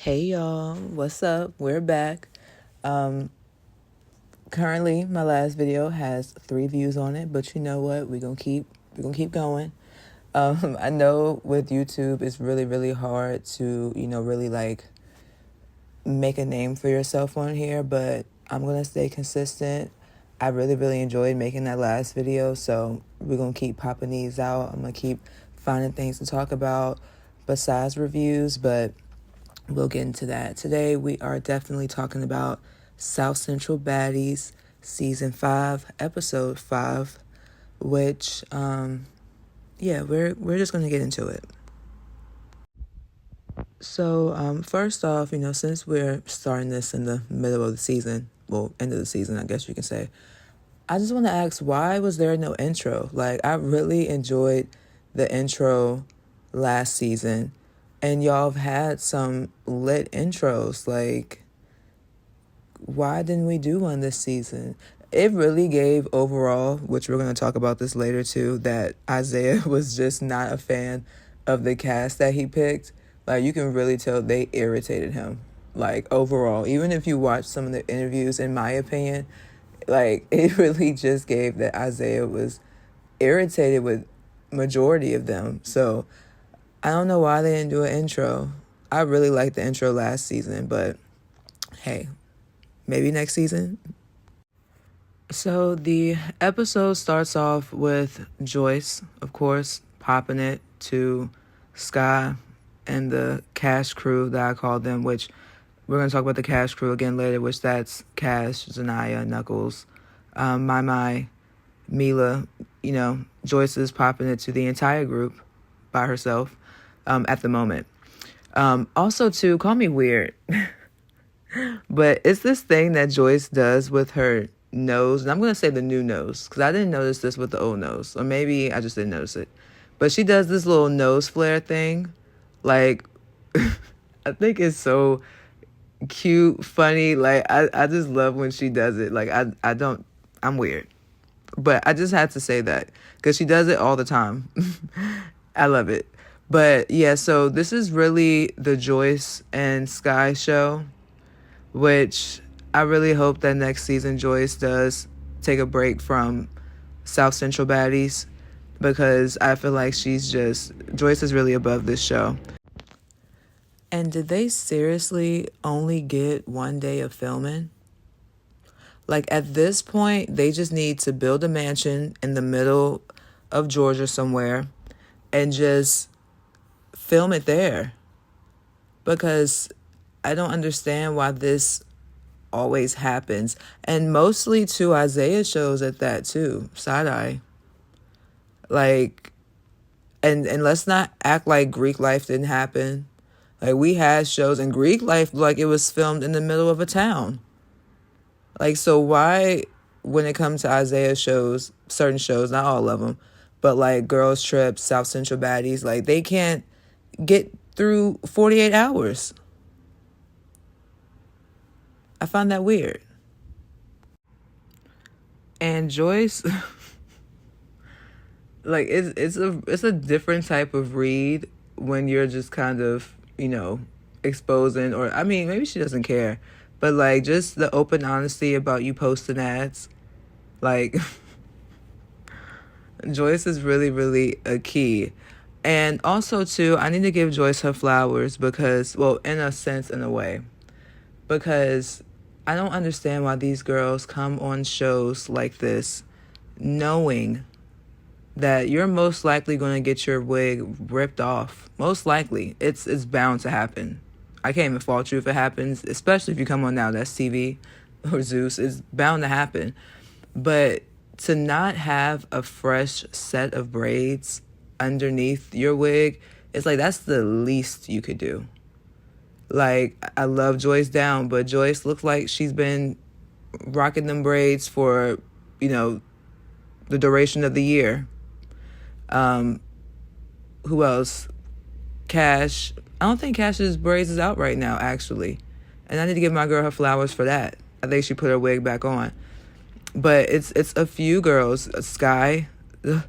Hey y'all, what's up? We're back. Um, Currently my last video has 3 views on it, but you know what? We're gonna keep going. I know with YouTube it's really hard to, really like make a name for yourself on here, but I'm gonna stay consistent. I really enjoyed making that last video, so we're gonna keep popping these out. I'm gonna keep finding things to talk about besides reviews, but we'll get into that. Today we are definitely talking about South Central Baddies Season 5, Episode 5, which, we're just going to get into it. So, first off, since we're starting this in the middle of the season, well, end of the season, I guess you can say, I just want to ask, why was there no intro? Like, I really enjoyed the intro last season, and y'all have had some lit intros. Like, why didn't we do one this season? It really gave overall, which we're going to talk about this later too, that Isaiah was just not a fan of the cast that he picked. Like, you can really tell they irritated him. Like, overall, even if you watch some of the interviews, in my opinion, like, it really just gave that Isaiah was irritated with majority of them. So I don't know why they didn't do an intro. I really liked the intro last season, but hey, maybe next season. So the episode starts off with Joyce, of course, popping it to Sky and the Cash crew that I called them, which we're going to talk about the Cash crew again later, which that's Cash, Zanaya, Knuckles, Mai, Mila. Joyce is popping it to the entire group by herself at the moment. Also, too, call me weird, but it's this thing that Joyce does with her nose, and I'm going to say the new nose, because I didn't notice this with the old nose, or maybe I just didn't notice it, but she does this little nose flare thing, like, I think it's so cute, funny, like, I just love when she does it, like, I'm weird, but I just had to say that, because she does it all the time. I love it. But yeah, so this is really the Joyce and Sky show, which I really hope that next season Joyce does take a break from South Central Baddies, because I feel like Joyce is really above this show. And did they seriously only get 1 day of filming? Like, at this point, they just need to build a mansion in the middle of Georgia somewhere and just film it there. Because I don't understand why this always happens. And mostly, too, Isaiah shows at that, too. Side-eye. Like, and let's not act like Greek life didn't happen. Like, we had shows in Greek life like it was filmed in the middle of a town. Like, so why, when it comes to Isaiah shows, certain shows, not all of them, but like Girls Trip, South Central Baddies, like they can't get through 48 hours. I find that weird. And Joyce, like it's a different type of read when you're just kind of, exposing, or I mean, maybe she doesn't care, but like just the open honesty about you posting ads, like Joyce is really a key. And also too, I need to give Joyce her flowers because, well, in a sense, in a way, because I don't understand why these girls come on shows like this knowing that you're most likely going to get your wig ripped off. Most likely. It's bound to happen. I can't even fault you if it happens, especially if you come on Now That's TV or Zeus. It's bound to happen. But to not have a fresh set of braids underneath your wig, it's like that's the least you could do. Like, I love Joyce down, but Joyce looks like she's been rocking them braids for, the duration of the year. Who else? Cash. I don't think Cash's braids is out right now, actually. And I need to give my girl her flowers for that. I think she put her wig back on. But it's a few girls. Sky. Ugh.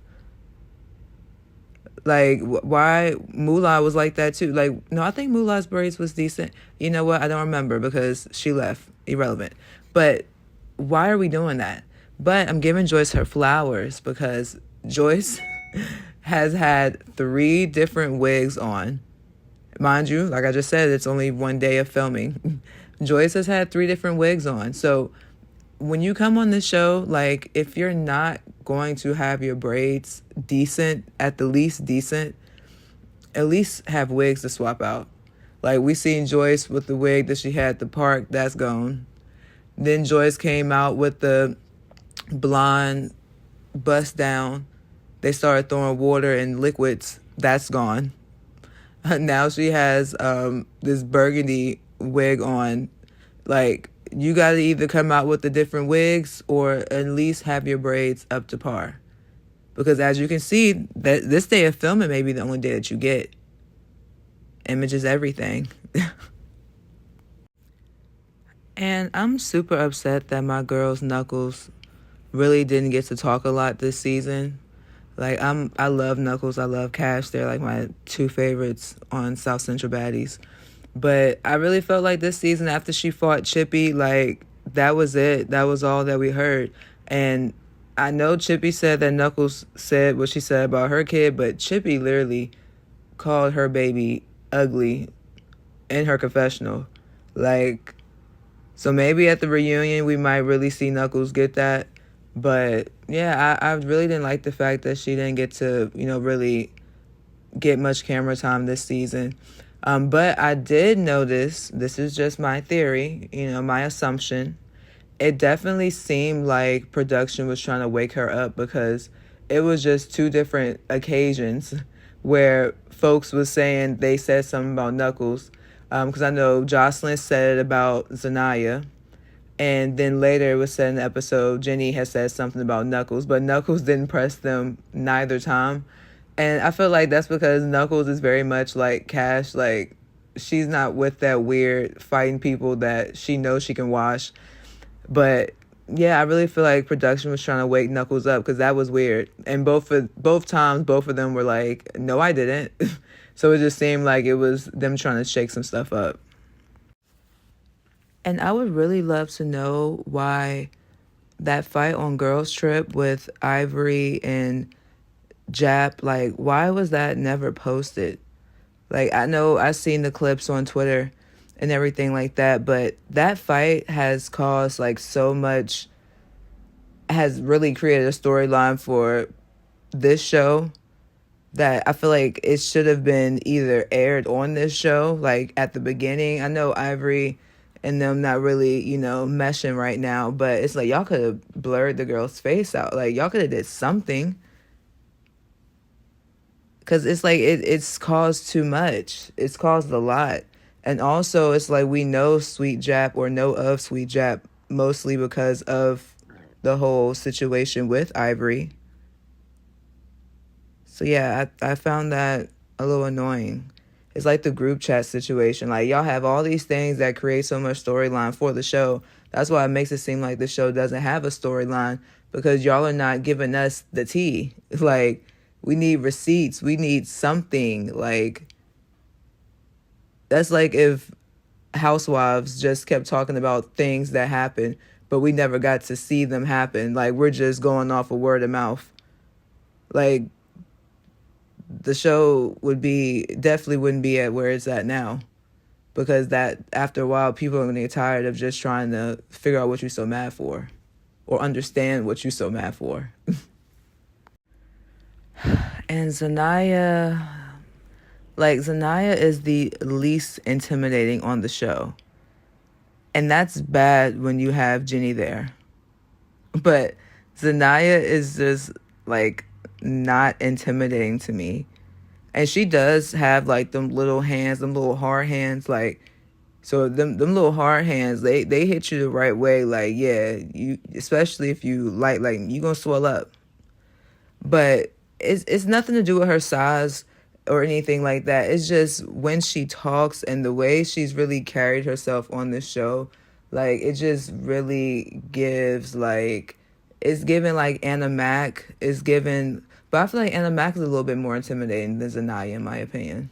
Like, why Moolah was like that too? Like, no, I think Moolah's braids was decent. You know what? I don't remember because she left. Irrelevant. But why are we doing that? But I'm giving Joyce her flowers because Joyce has had 3 different wigs on. Mind you, like I just said, it's only one day of filming. Joyce has had 3 different wigs on. So when you come on this show, like, if you're not going to have your braids decent, at the least decent, at least have wigs to swap out. Like, we seen Joyce with the wig that she had at the park, that's gone. Then Joyce came out with the blonde bust down. They started throwing water and liquids, that's gone. Now she has this burgundy wig on. Like, you got to either come out with the different wigs or at least have your braids up to par. Because as you can see, that this day of filming may be the only day that you get. Image is everything. And I'm super upset that my girls Knuckles really didn't get to talk a lot this season. Like, I love Knuckles, I love Cash. They're like my 2 favorites on South Central Baddies. But I really felt like this season, after she fought Chippy, like, that was it. That was all that we heard. And I know Chippy said that Knuckles said what she said about her kid, but Chippy literally called her baby ugly in her confessional. Like, so maybe at the reunion we might really see Knuckles get that. But yeah, I really didn't like the fact that she didn't get to, really get much camera time this season. But I did notice, this is just my theory, my assumption, it definitely seemed like production was trying to wake her up because it was just 2 different occasions where folks was saying they said something about Knuckles. Because I know Jocelyn said it about Zanaya. And then later it was said in the episode, Jenny had said something about Knuckles, but Knuckles didn't press them neither time. And I feel like that's because Knuckles is very much like Cash. Like, she's not with that weird fighting people that she knows she can wash. But yeah, I really feel like production was trying to wake Knuckles up because that was weird. And both times, both of them were like, no, I didn't. So it just seemed like it was them trying to shake some stuff up. And I would really love to know why that fight on Girls Trip with Ivory and Jap, like, why was that never posted? Like, I know I've seen the clips on Twitter and everything like that, but that fight has caused, like, so much, has really created a storyline for this show that I feel like it should have been either aired on this show, like, at the beginning. I know Ivory and them not really, meshing right now, but it's like, y'all could have blurred the girl's face out. Like, y'all could have did something. Because it's like, it's caused too much. It's caused a lot. And also, it's like, we know Sweet Jap, or know of Sweet Jap, mostly because of the whole situation with Ivory. So yeah, I found that a little annoying. It's like the group chat situation. Like, y'all have all these things that create so much storyline for the show. That's why it makes it seem like the show doesn't have a storyline, because y'all are not giving us the tea. Like, we need receipts. We need something. Like, that's like if Housewives just kept talking about things that happened, but we never got to see them happen. Like, we're just going off of word of mouth. Like, the show definitely wouldn't be at where it's at now, because that, after a while, people are going to get tired of just trying to figure out what you're so mad for, or understand what you're so mad for. And Zanaya is the least intimidating on the show, and that's bad when you have Jenny there. But Zanaya is just, like, not intimidating to me. And she does have, like, them little hands, them little hard hands, like, so them little hard hands, they hit you the right way. Like, yeah, you, especially if you like you gonna swell up. But it's nothing to do with her size or anything like that. It's just when she talks and the way she's really carried herself on this show, like, it just really gives, like, it's given like Anna Mac, it's given, But I feel like Anna Mac is a little bit more intimidating than Zanaya, in my opinion.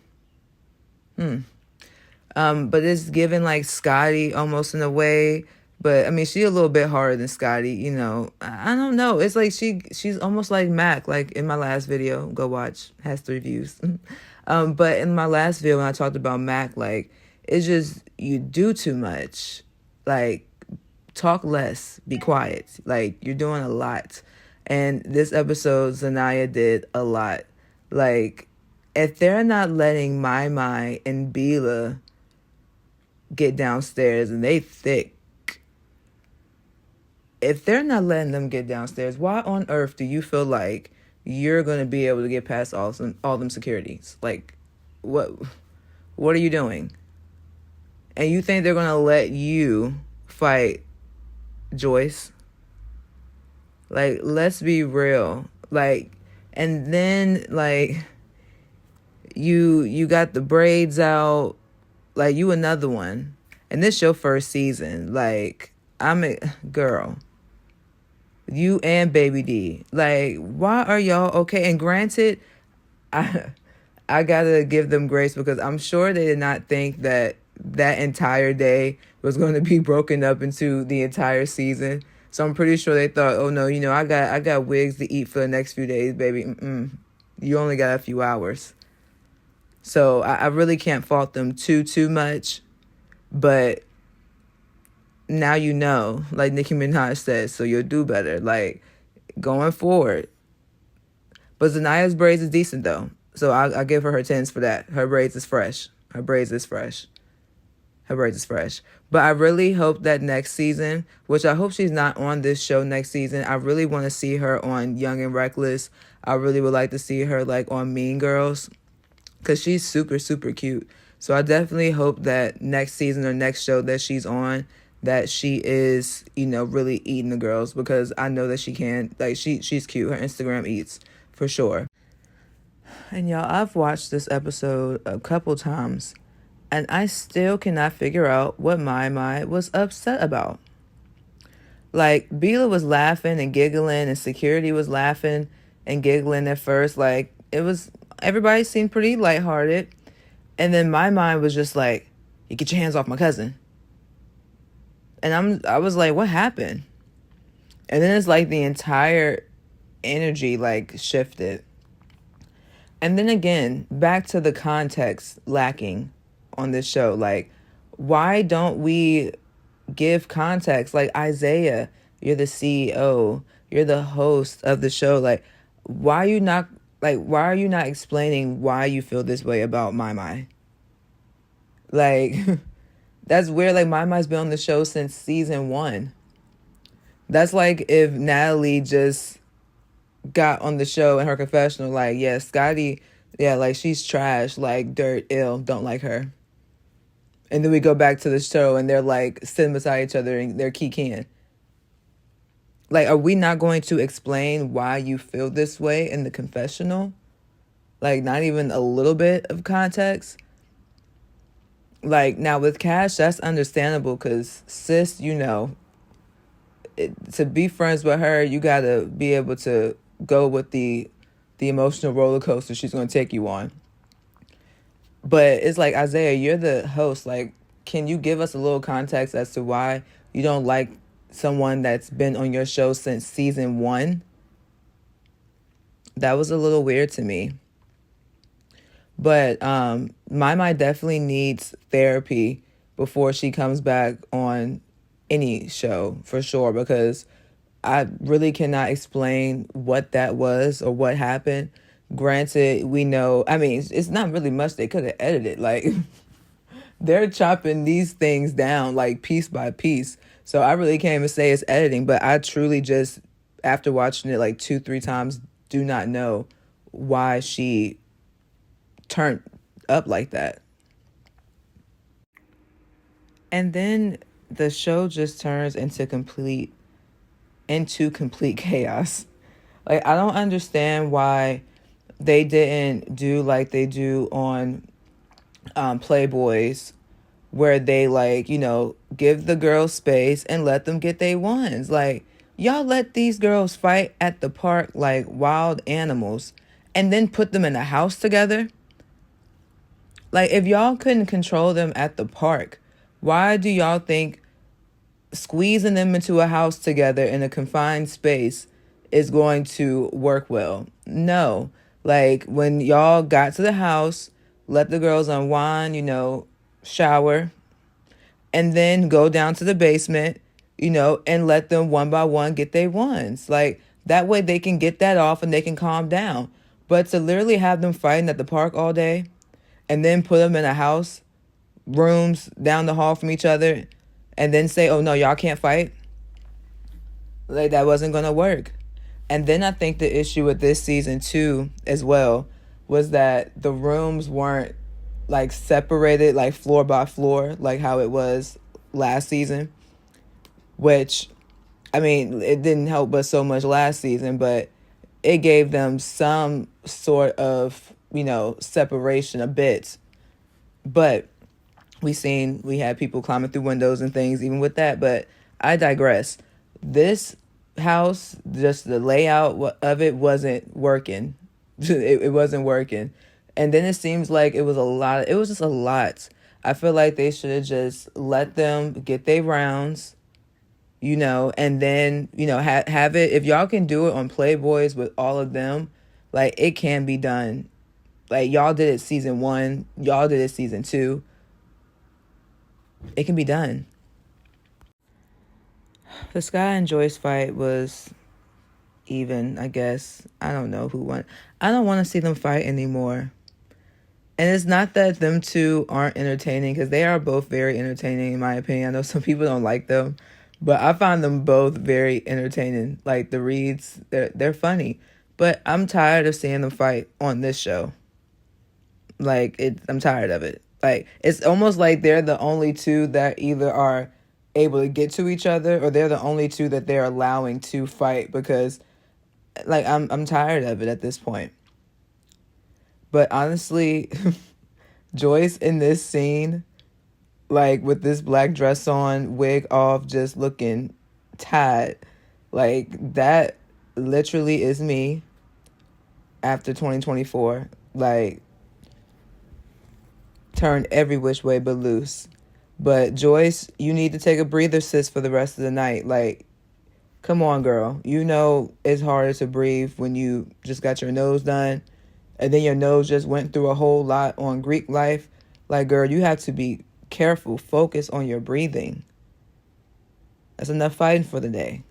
But it's given like Scotty almost in a way. But I mean, she's a little bit harder than Scotty, you know. I don't know. It's like she's almost like Mac. Like in my last video, go watch, has 3 views. But in my last video when I talked about Mac, like it's just you do too much. Like talk less, be quiet. Like you're doing a lot. And this episode, Zanaya did a lot. Like if they're not letting Mai and Bila get downstairs, and they thick. If they're not letting them get downstairs, why on earth do you feel like you're going to be able to get past all them securities? Like, what are you doing? And you think they're going to let you fight Joyce? Like, let's be real. Like, and then, like, you got the braids out. Like, you another one. And this your first season. Like, I'm a girl. You and Baby D. Like, why are y'all okay? And granted, I gotta give them grace because I'm sure they did not think that entire day was going to be broken up into the entire season. So I'm pretty sure they thought, oh no, you know, I got wigs to eat for the next few days, baby. You only got a few hours. So I really can't fault them too much. But now you know, like Nicki Minaj says, so you'll do better, like, going forward. But Zanaya's braids is decent, though. So I'll give her 10s for that. Her braids is fresh. But I really hope that next season, which I hope she's not on this show next season, I really want to see her on Young and Reckless. I really would like to see her, like, on Mean Girls, because she's super, super cute. So I definitely hope that next season or next show that she's on, that she is, you know, really eating the girls, because I know that she can. Like, she's cute. Her Instagram eats, for sure. And y'all, I've watched this episode a couple times, and I still cannot figure out what Mai was upset about. Like, Bila was laughing and giggling, and security was laughing and giggling at first. Like, everybody seemed pretty lighthearted. And then Mai was just like, you get your hands off my cousin. And I was like, what happened? And then it's like the entire energy like shifted. And then again, back to the context lacking on this show. Like, why don't we give context? Like, Isaiah, you're the CEO, you're the host of the show. Like, why are you not explaining why you feel this way about Mai? Like, that's weird. Like, Mai's been on the show since season 1. That's like if Natalie just got on the show in her confessional, like, yeah, Scotty, yeah, like, she's trash, like, dirt, ill, don't like her. And then we go back to the show and they're like sitting beside each other and they're kikiing. Like, are we not going to explain why you feel this way in the confessional? Like, not even a little bit of context? Like, now with Cash, that's understandable because sis, you know, to be friends with her, you got to be able to go with the emotional roller coaster she's going to take you on. But it's like, Isaiah, you're the host. Like, can you give us a little context as to why you don't like someone that's been on your show since season 1? That was a little weird to me. But Mai definitely needs therapy before she comes back on any show, for sure, because I really cannot explain what that was or what happened. Granted, we know, I mean, it's not really much they could have edited. Like, they're chopping these things down, like, piece by piece. So I really can't even say it's editing, but I truly just, after watching it like 2-3 times, do not know why she turned up like that. And then the show just turns into complete chaos. Like, I don't understand why they didn't do like they do on Playboys, where they, like, you know, give the girls space and let them get their ones. Like, Y'all let these girls fight at the park like wild animals and then put them in a house together? Like, if y'all couldn't control them at the park, why do y'all think squeezing them into a house together in a confined space is going to work well? No. Like, when y'all got to the house, let the girls unwind, shower, and then go down to the basement, and let them one by one get their ones. Like, that way they can get that off and they can calm down. But to literally have them fighting at the park all day and then put them in a house, rooms down the hall from each other, and then say, oh no, y'all can't fight, like, that wasn't going to work. And then I think the issue with this season too, as well, was that the rooms weren't like separated, like floor by floor, like how it was last season, which, I mean, it didn't help but so much last season, but it gave them some sort of, separation a bit. But we had people climbing through windows and things even with that, but I digress. This house, just the layout of it wasn't working. It wasn't working. And then it seems like it was just a lot. I feel like they should have just let them get their rounds, and then, have it. If y'all can do it on Playboys with all of them, like, it can be done. Like, y'all did it season 1, y'all did it season 2. It can be done. The Sky and Joyce fight was even, I guess. I don't know who won. I don't want to see them fight anymore. And it's not that them two aren't entertaining, because they are both very entertaining in my opinion. I know some people don't like them, but I find them both very entertaining. Like, the Reeds, they're funny. But I'm tired of seeing them fight on this show. Like, I'm tired of it. Like, it's almost like they're the only two that either are able to get to each other, or they're the only two that they're allowing to fight, because, like, I'm tired of it at this point. But honestly, Joyce in this scene, like, with this black dress on, wig off, just looking tired, like, that literally is me after 2024. Like, turned every which way but loose. But Joyce, you need to take a breather, sis, for the rest of the night. Like, come on, girl. It's harder to breathe when you just got your nose done, and then your nose just went through a whole lot on Greek life. Like, girl, you have to be careful. Focus on your breathing. That's enough fighting for the day.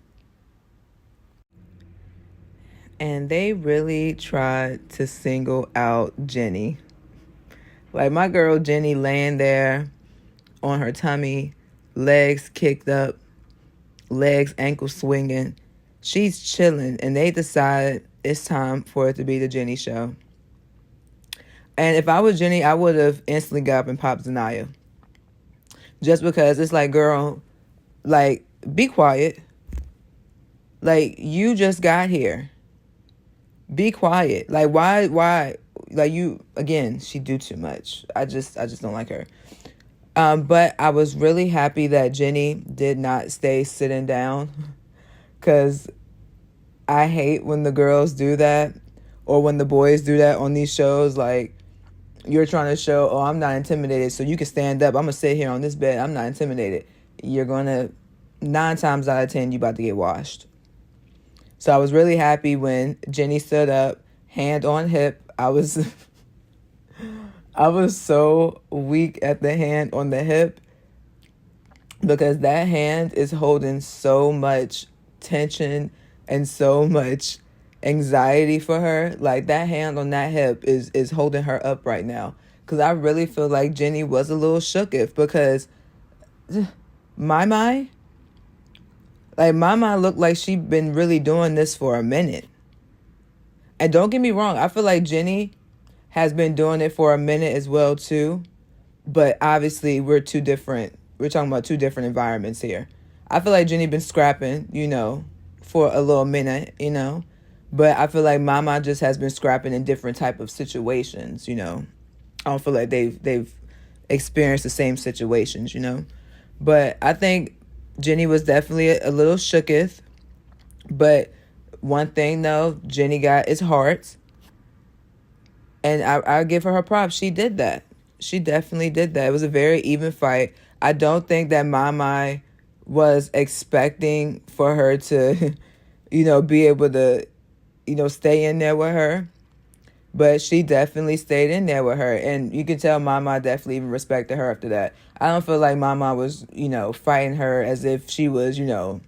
And they really tried to single out Jenny. Like, my girl Jenny laying there on her tummy, legs kicked up, legs ankle swinging. She's chilling, and they decided it's time for it to be the Jenny show. And if I was Jenny, I would have instantly got up and popped Zanaya. Just because it's like, girl, like, be quiet. Like, you just got here. Be quiet. Like, why? Like, you, again, she do too much. I just don't like her. But I was really happy that Jenny did not stay sitting down, because I hate when the girls do that, or when the boys do that on these shows. Like, you're trying to show, oh, I'm not intimidated, so you can stand up. I'm going to sit here on this bed. I'm not intimidated. You're going to, 9 times out of 10, you about to get washed. So I was really happy when Jenny stood up, hand on hip. I was so weak at the hand on the hip, because that hand is holding so much tension and so much anxiety for her. Like, that hand on that hip is holding her up right now, because I really feel like Jenny was a little shooketh, because my looked like she'd been really doing this for a minute. And don't get me wrong, I feel like Jenny has been doing it for a minute as well too, but obviously we're talking about two different environments here. I feel like Jenny been scrapping, for a little minute, but I feel like Mama just has been scrapping in different type of situations, I don't feel like they've experienced the same situations, but I think Jenny was definitely a little shooketh, But one thing though, Jenny got is heart. And I give her props. She did that. She definitely did that. It was a very even fight. I don't think that Mai was expecting for her to, be able to, stay in there with her. But she definitely stayed in there with her. And you can tell Mai definitely even respected her after that. I don't feel like Mai was, fighting her as if she was, in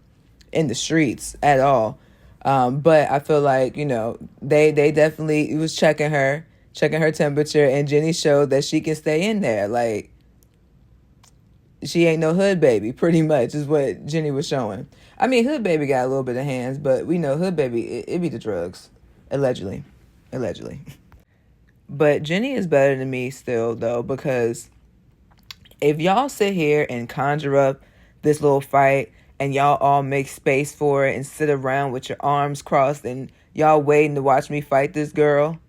the streets at all. But I feel like, they definitely, it was checking her temperature, and Jenny showed that she can stay in there. Like, she ain't no hood baby, pretty much, is what Jenny was showing. I mean, hood baby got a little bit of hands, but we know hood baby, it be the drugs. Allegedly. But Jenny is better than me still, though, because if y'all sit here and conjure up this little fight and y'all all make space for it and sit around with your arms crossed and y'all waiting to watch me fight this girl,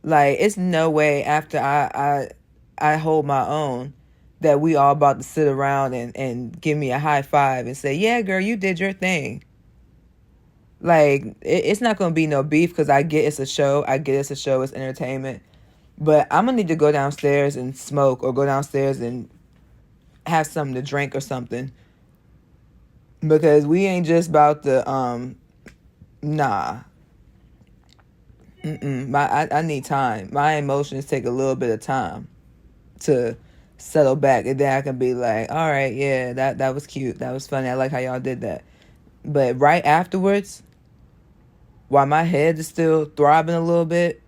like, it's no way after I hold my own that we all about to sit around and give me a high five and say, yeah, girl, you did your thing. Like, it's not going to be no beef, because I get it's a show. It's entertainment. But I'm going to need to go downstairs and smoke, or go downstairs and have something to drink or something. Because we ain't just about to, nah. I need time. My emotions take a little bit of time to settle back. And then I can be like, all right, yeah, that was cute. That was funny. I like how y'all did that. But right afterwards, while my head is still throbbing a little bit,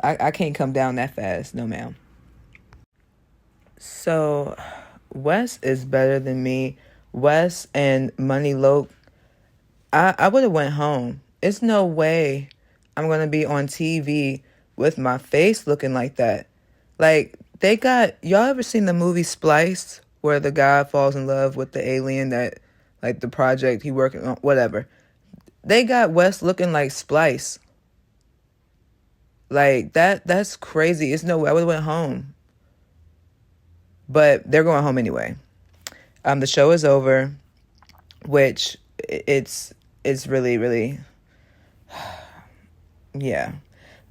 I can't come down that fast. No, ma'am. So, Wes is better than me. Wes and Money Loke, I would have went home. It's no way I'm going to be on TV with my face looking like that. Like, y'all ever seen the movie Spliced, where the guy falls in love with the alien that, like, the project he working on, whatever. They got Wes looking like Splice. Like, that's crazy. It's no way. I would have went home. But they're going home anyway. The show is over, which it's really, really, yeah.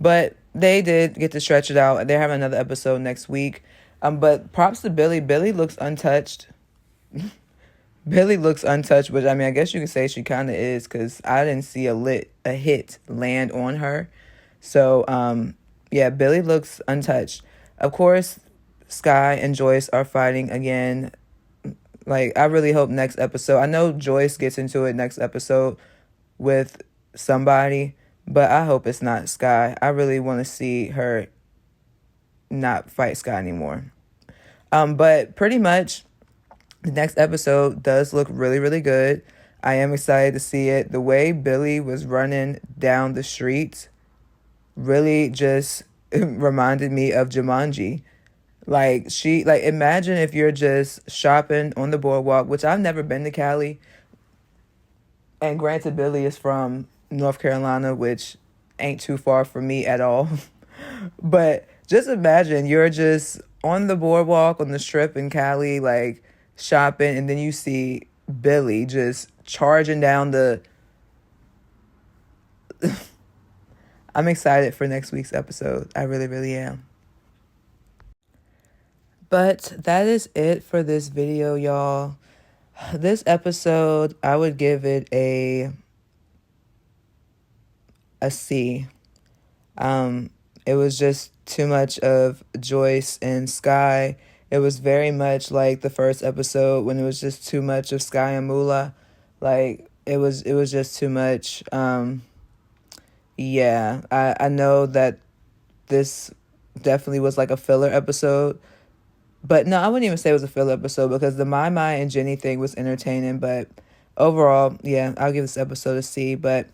But they did get to stretch it out. They're having another episode next week. But props to Billy. Billy looks untouched. Billy looks untouched, which, I mean, I guess you could say she kind of is, because I didn't see a hit land on her. So, yeah, Billy looks untouched. Of course, Sky and Joyce are fighting again. Like, I really hope next episode, I know Joyce gets into it next episode with somebody, but I hope it's not Sky. I really want to see her not fight Sky anymore. But pretty much the next episode does look really, really good. I am excited to see it. The way Billy was running down the streets really just reminded me of Jumanji. Like, imagine if you're just shopping on the boardwalk, which I've never been to Cali. And granted, Billy is from North Carolina, which ain't too far from me at all. But just imagine you're just on the boardwalk, on the strip in Cali, like, shopping, and then you see Billy just charging down the... I'm excited for next week's episode. I really, really am. But that is it for this video, y'all. This episode, I would give it a C. It was just too much of Joyce and Sky. It was very much like the first episode when it was just too much of Sky and Moolah. Like, it was just too much. Yeah, I know that this definitely was like a filler episode. But no, I wouldn't even say it was a filler episode, because the My and Jenny thing was entertaining. But overall, yeah, I'll give this episode a C. But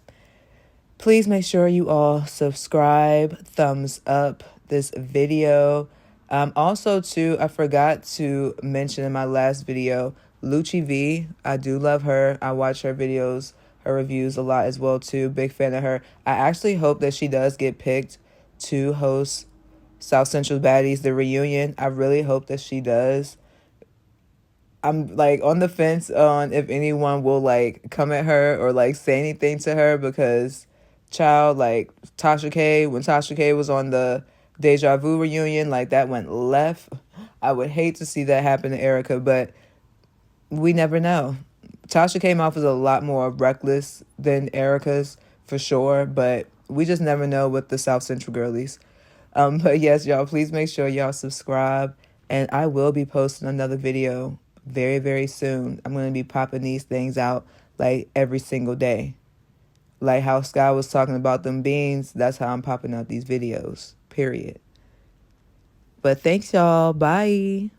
please make sure you all subscribe, thumbs up this video. Also, too, I forgot to mention in my last video, Lucci V. I do love her. I watch her videos, her reviews a lot as well, too. Big fan of her. I actually hope that she does get picked to host South Central Baddies, the reunion. I really hope that she does. I'm like on the fence on if anyone will like come at her or like say anything to her because child, like Tasha K, when Tasha K was on the Deja Vu reunion, like that went left. I would hate to see that happen to Erica, but we never know. Tasha came off as a lot more reckless than Erica's for sure, but we just never know with the South Central girlies. But yes, y'all, please make sure y'all subscribe, and I will be posting another video very, very soon. I'm going to be popping these things out like every single day. Like how Sky was talking about them beans, that's how I'm popping out these videos, period. But thanks, y'all. Bye.